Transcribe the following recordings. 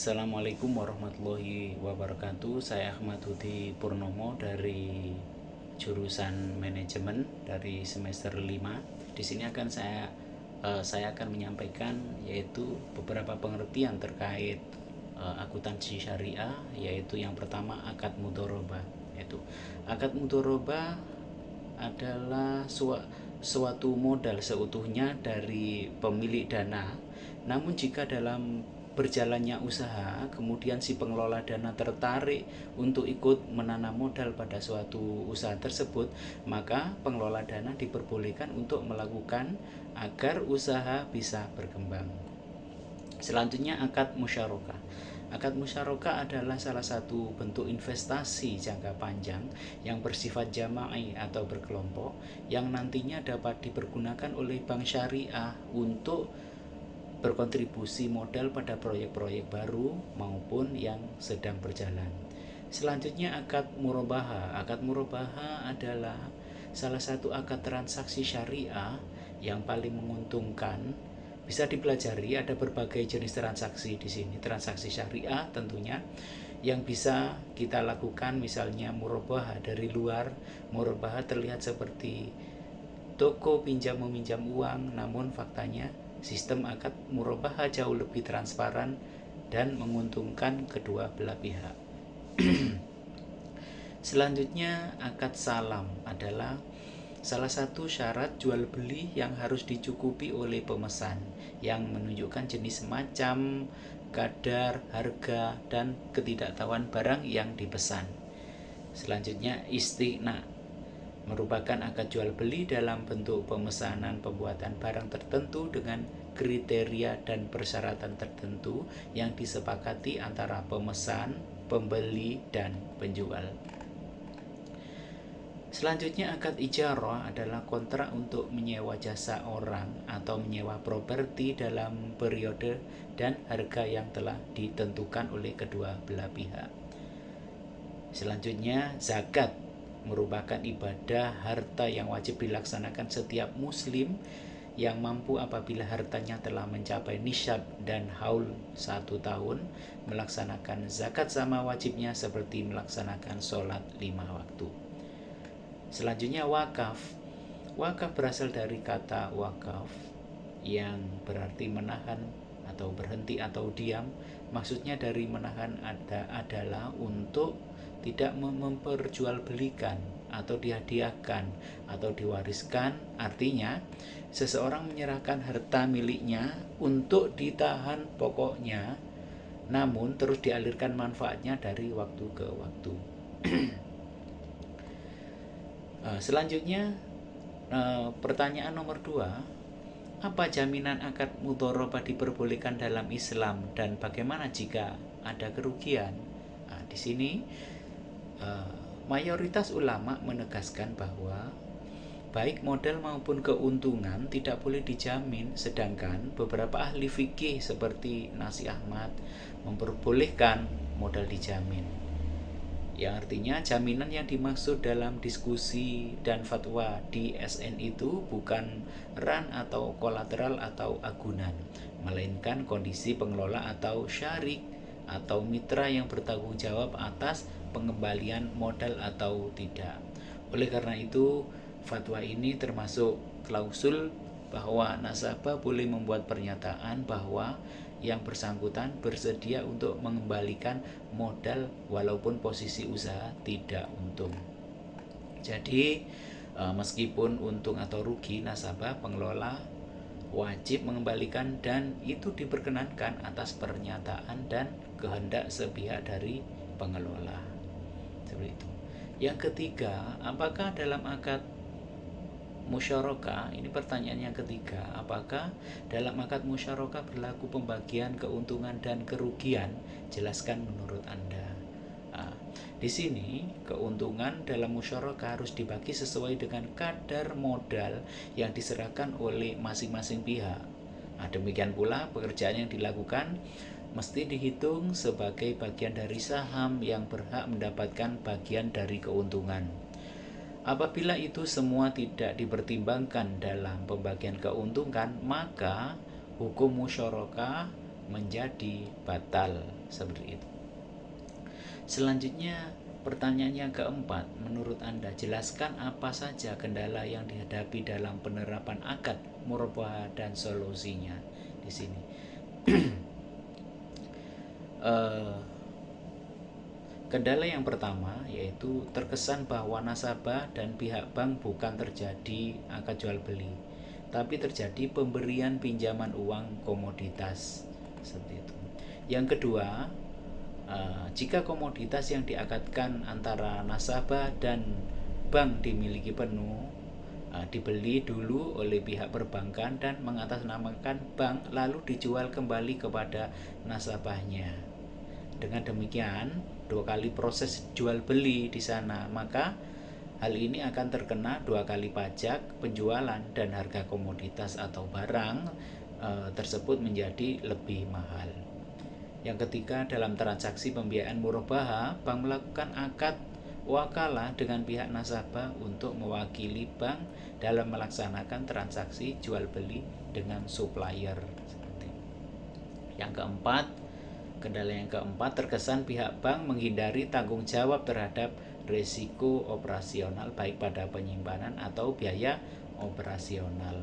Assalamualaikum warahmatullahi wabarakatuh. Saya Ahmad Hudi Purnomo dari jurusan manajemen dari semester 5. Di sini saya akan menyampaikan yaitu beberapa pengertian terkait akuntansi syariah, yaitu yang pertama akad mudharabah. Yaitu akad mudharabah adalah suatu modal seutuhnya dari pemilik dana. Namun jika dalam berjalannya usaha, kemudian si pengelola dana tertarik untuk ikut menanam modal pada suatu usaha tersebut, maka pengelola dana diperbolehkan untuk melakukan agar usaha bisa berkembang. Selanjutnya akad musyarakah. Akad musyarakah adalah salah satu bentuk investasi jangka panjang yang bersifat jama'i atau berkelompok, yang nantinya dapat dipergunakan oleh bank syariah untuk berkontribusi modal pada proyek-proyek baru maupun yang sedang berjalan. Selanjutnya akad murabaha. Akad murabaha adalah salah satu akad transaksi syariah yang paling menguntungkan. Bisa dipelajari, ada berbagai jenis transaksi di sini. Transaksi syariah tentunya yang bisa kita lakukan, misalnya murabaha dari luar. Murabaha terlihat seperti toko pinjam meminjam uang, namun faktanya sistem akad murabaha jauh lebih transparan dan menguntungkan kedua belah pihak. Selanjutnya akad salam adalah salah satu syarat jual beli yang harus dicukupi oleh pemesan, yang menunjukkan jenis macam, kadar, harga, dan ketidaktahuan barang yang dipesan. Selanjutnya istighna merupakan akad jual beli dalam bentuk pemesanan pembuatan barang tertentu dengan kriteria dan persyaratan tertentu yang disepakati antara pemesan, pembeli, dan penjual. Selanjutnya akad ijarah adalah kontrak untuk menyewa jasa orang atau menyewa properti dalam periode dan harga yang telah ditentukan oleh kedua belah pihak. Selanjutnya zakat merupakan ibadah harta yang wajib dilaksanakan setiap muslim yang mampu apabila hartanya telah mencapai nisyab dan haul 1 tahun. Melaksanakan zakat sama wajibnya seperti melaksanakan sholat 5 waktu. Selanjutnya wakaf. Wakaf berasal dari kata wakaf yang berarti menahan atau berhenti atau diam. Maksudnya dari menahan adalah untuk tidak memperjualbelikan atau dihadiahkan atau diwariskan. Artinya seseorang menyerahkan harta miliknya untuk ditahan pokoknya, namun terus dialirkan manfaatnya dari waktu ke waktu. Selanjutnya pertanyaan nomor 2, apa jaminan akad mudharabah diperbolehkan dalam Islam dan bagaimana jika ada kerugian? Di sini mayoritas ulama menegaskan bahwa baik modal maupun keuntungan tidak boleh dijamin, sedangkan beberapa ahli fikih seperti Nasi Ahmad memperbolehkan modal dijamin, yang artinya jaminan yang dimaksud dalam diskusi dan fatwa di SN itu bukan ran atau kolateral atau agunan, melainkan kondisi pengelola atau syarik atau mitra yang bertanggung jawab atas pengembalian modal atau tidak. Oleh karena itu, fatwa ini termasuk klausul bahwa nasabah boleh membuat pernyataan bahwa yang bersangkutan bersedia untuk mengembalikan modal walaupun posisi usaha tidak untung. Jadi, meskipun untung atau rugi, nasabah pengelola wajib mengembalikan, dan itu diperkenankan atas pernyataan dan kehendak sepihak dari pengelola. Seperti itu. Yang ketiga, apakah dalam akad musyarakah, ini pertanyaan yang ketiga, apakah dalam akad musyarakah berlaku pembagian keuntungan dan kerugian? Jelaskan menurut Anda. Di sini keuntungan dalam musyarakah harus dibagi sesuai dengan kadar modal yang diserahkan oleh masing-masing pihak. Demikian pula pekerjaan yang dilakukan mesti dihitung sebagai bagian dari saham yang berhak mendapatkan bagian dari keuntungan. Apabila itu semua tidak dipertimbangkan dalam pembagian keuntungan, maka hukum musyarakah menjadi batal, seperti itu. Selanjutnya, pertanyaan yang keempat, menurut Anda jelaskan apa saja kendala yang dihadapi dalam penerapan akad murabahah dan solusinya di sini. Kendala yang pertama yaitu terkesan bahwa nasabah dan pihak bank bukan terjadi akad jual beli, tapi terjadi pemberian pinjaman uang komoditas, seperti itu. Yang kedua, jika komoditas yang diakadkan antara nasabah dan bank dimiliki penuh, dibeli dulu oleh pihak perbankan dan mengatasnamakan bank, lalu dijual kembali kepada nasabahnya. Dengan demikian, 2 kali proses jual beli di sana, maka hal ini akan terkena 2 kali pajak penjualan dan harga komoditas atau barang tersebut menjadi lebih mahal. Yang ketiga, dalam transaksi pembiayaan murabahah, bank melakukan akad wakalah dengan pihak nasabah untuk mewakili bank dalam melaksanakan transaksi jual beli dengan supplier. Yang keempat, kendala yang keempat, terkesan pihak bank menghindari tanggung jawab terhadap risiko operasional baik pada penyimpanan atau biaya operasional.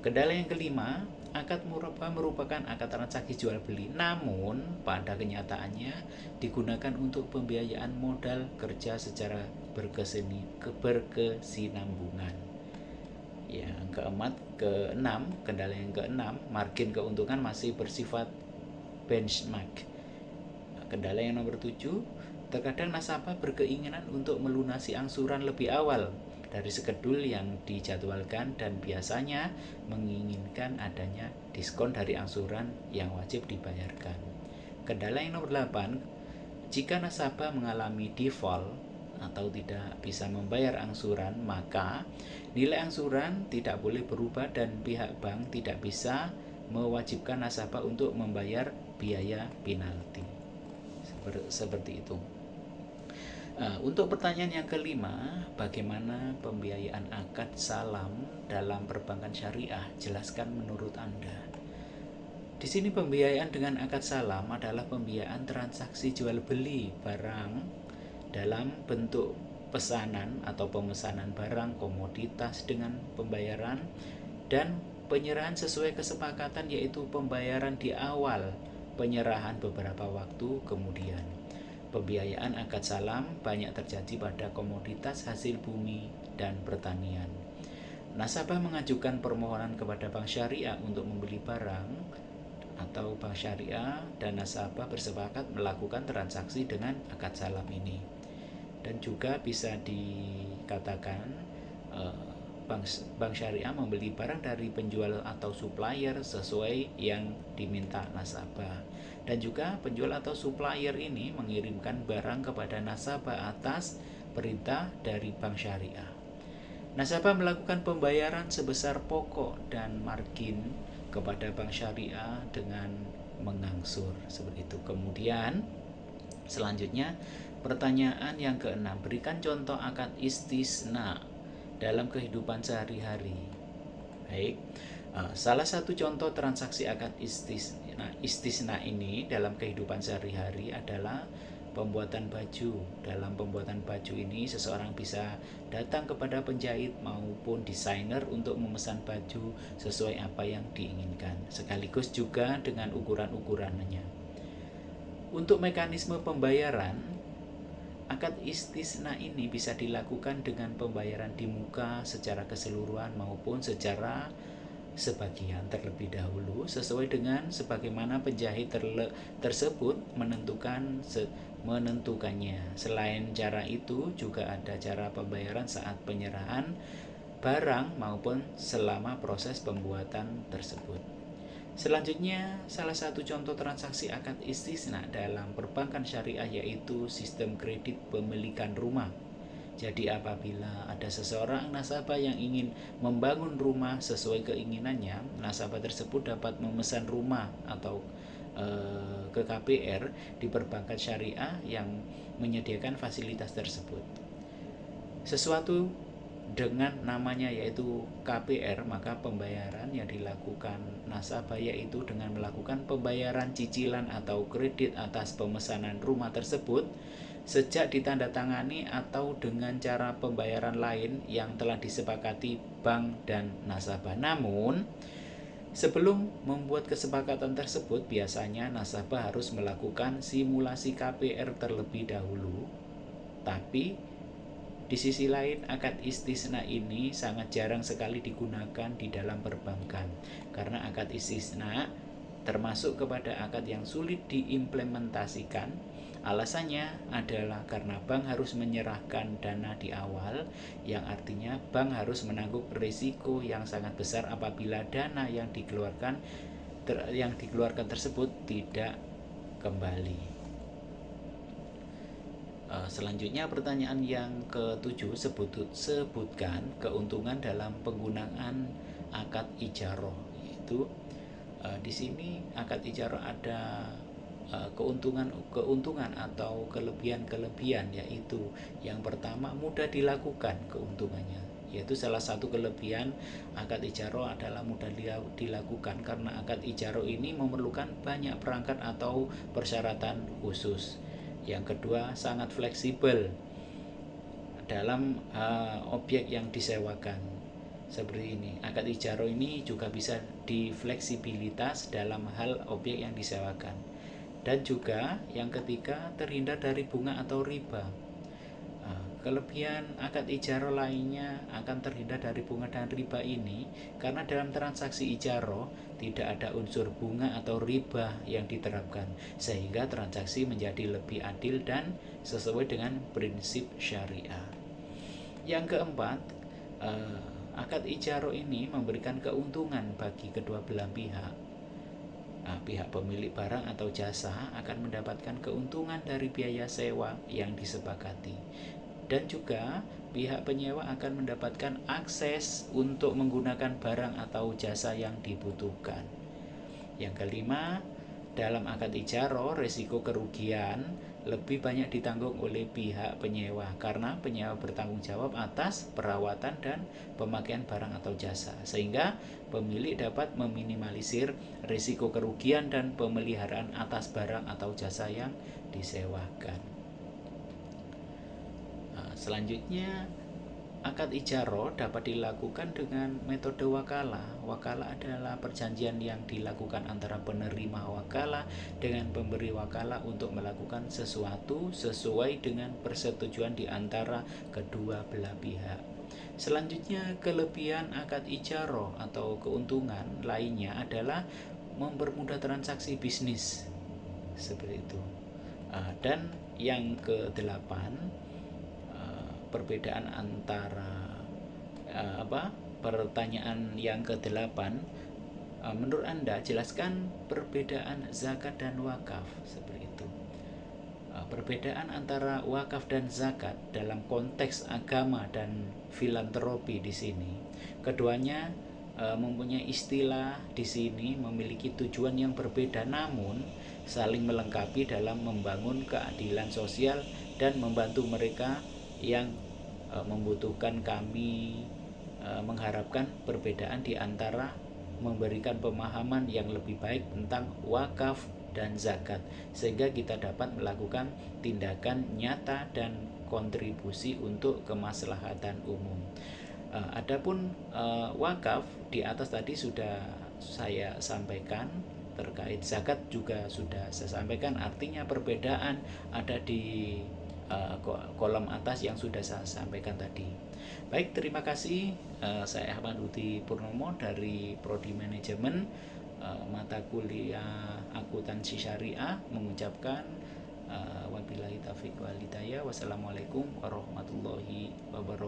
Kendala yang kelima, akad murabahah merupakan akad transaksi jual beli, namun pada kenyataannya digunakan untuk pembiayaan modal kerja secara berkesinambungan. Yang keenam, kendala yang keenam, margin keuntungan masih bersifat benchmark. Kendala yang nomor 7, terkadang nasabah berkeinginan untuk melunasi angsuran lebih awal dari skedul yang dijadwalkan dan biasanya menginginkan adanya diskon dari angsuran yang wajib dibayarkan. Kendala yang nomor 8, jika nasabah mengalami default atau tidak bisa membayar angsuran, maka nilai angsuran tidak boleh berubah dan pihak bank tidak bisa mewajibkan nasabah untuk membayar biaya penalti. Seperti itu. Untuk pertanyaan yang kelima, bagaimana pembiayaan akad salam dalam perbankan syariah? Jelaskan menurut Anda. Di sini pembiayaan dengan akad salam adalah pembiayaan transaksi jual beli barang dalam bentuk pesanan atau pemesanan barang komoditas dengan pembayaran dan penyerahan sesuai kesepakatan, yaitu pembayaran di awal, penyerahan beberapa waktu kemudian. Pembiayaan akad salam banyak terjadi pada komoditas hasil bumi dan pertanian. Nasabah mengajukan permohonan kepada bank syariah untuk membeli barang, atau bank syariah dan nasabah bersepakat melakukan transaksi dengan akad salam ini. Dan juga bisa dikatakan bank syariah membeli barang dari penjual atau supplier sesuai yang diminta nasabah. Dan juga penjual atau supplier ini mengirimkan barang kepada nasabah atas perintah dari bank syariah. Nasabah melakukan pembayaran sebesar pokok dan margin kepada bank syariah dengan mengangsur, seperti itu. Kemudian selanjutnya pertanyaan yang keenam, berikan contoh akad istisna dalam kehidupan sehari-hari. Baik, salah satu contoh transaksi akad istisna ini dalam kehidupan sehari-hari adalah pembuatan baju. Dalam pembuatan baju ini, seseorang bisa datang kepada penjahit maupun desainer untuk memesan baju sesuai apa yang diinginkan, sekaligus juga dengan ukuran-ukurannya. Untuk mekanisme pembayaran, akad istisna ini bisa dilakukan dengan pembayaran di muka secara keseluruhan maupun secara sebagian terlebih dahulu, sesuai dengan sebagaimana penjahit tersebut menentukannya. Selain cara itu, juga ada cara pembayaran saat penyerahan barang maupun selama proses pembuatan tersebut. Selanjutnya, salah satu contoh transaksi akad istisna dalam perbankan syariah yaitu sistem kredit pemilikan rumah. Jadi apabila ada seseorang nasabah yang ingin membangun rumah sesuai keinginannya, nasabah tersebut dapat memesan rumah atau ke KPR di perbankan syariah yang menyediakan fasilitas tersebut. dengan namanya yaitu KPR, maka pembayaran yang dilakukan nasabah yaitu dengan melakukan pembayaran cicilan atau kredit atas pemesanan rumah tersebut sejak ditandatangani atau dengan cara pembayaran lain yang telah disepakati bank dan nasabah. Namun, sebelum membuat kesepakatan tersebut, biasanya nasabah harus melakukan simulasi KPR terlebih dahulu. Tapi di sisi lain, akad istisna ini sangat jarang sekali digunakan di dalam perbankan karena akad istisna termasuk kepada akad yang sulit diimplementasikan. Alasannya adalah karena bank harus menyerahkan dana di awal, yang artinya bank harus menanggung risiko yang sangat besar apabila dana yang dikeluarkan tersebut tidak kembali. Selanjutnya pertanyaan yang ke-7, sebutkan keuntungan dalam penggunaan akad ijaroh. Yaitu di sini akad ijaroh ada keuntungan atau kelebihan, yaitu yang pertama mudah dilakukan keuntungannya, yaitu salah satu kelebihan akad ijaroh adalah mudah dilakukan karena akad ijaroh ini memerlukan banyak perangkat atau persyaratan khusus. Yang kedua, sangat fleksibel dalam objek yang disewakan. Seperti ini, akad ijaroh ini juga bisa difleksibilitas dalam hal objek yang disewakan. Dan juga yang ketiga, terhindar dari bunga atau riba. Kelebihan akad ijaroh lainnya akan terhindar dari bunga dan riba ini karena dalam transaksi ijaroh tidak ada unsur bunga atau riba yang diterapkan, sehingga transaksi menjadi lebih adil dan sesuai dengan prinsip syariah. Yang keempat, akad ijaroh ini memberikan keuntungan bagi kedua belah pihak. Pihak pemilik barang atau jasa akan mendapatkan keuntungan dari biaya sewa yang disepakati. Dan juga pihak penyewa akan mendapatkan akses untuk menggunakan barang atau jasa yang dibutuhkan. Yang kelima, dalam akad ijaroh, risiko kerugian lebih banyak ditanggung oleh pihak penyewa karena penyewa bertanggung jawab atas perawatan dan pemakaian barang atau jasa, sehingga pemilik dapat meminimalisir risiko kerugian dan pemeliharaan atas barang atau jasa yang disewakan. Selanjutnya, akad ijaroh dapat dilakukan dengan metode wakalah. Wakalah adalah perjanjian yang dilakukan antara penerima wakalah dengan pemberi wakalah untuk melakukan sesuatu sesuai dengan persetujuan di antara kedua belah pihak. Selanjutnya, kelebihan akad ijaroh atau keuntungan lainnya adalah mempermudah transaksi bisnis. Seperti itu. Dan yang ke-8, perbedaan antara pertanyaan yang ke-8, menurut Anda jelaskan perbedaan zakat dan wakaf. Seperti itu. Perbedaan antara wakaf dan zakat dalam konteks agama dan filantropi di sini, keduanya mempunyai istilah di sini memiliki tujuan yang berbeda, namun saling melengkapi dalam membangun keadilan sosial dan membantu mereka yang membutuhkan. Kami mengharapkan perbedaan di antara memberikan pemahaman yang lebih baik tentang wakaf dan zakat, sehingga kita dapat melakukan tindakan nyata dan kontribusi untuk kemaslahatan umum. Adapun wakaf di atas tadi sudah saya sampaikan, terkait zakat juga sudah saya sampaikan, artinya perbedaan ada di kolom atas yang sudah saya sampaikan tadi. Baik, terima kasih. Saya Ahmad Huti Purnomo dari Prodi Manajemen mata kuliah akuntansi syariah mengucapkan wabillahi taufiq wal hidayah. Wassalamualaikum warahmatullahi wabarakatuh.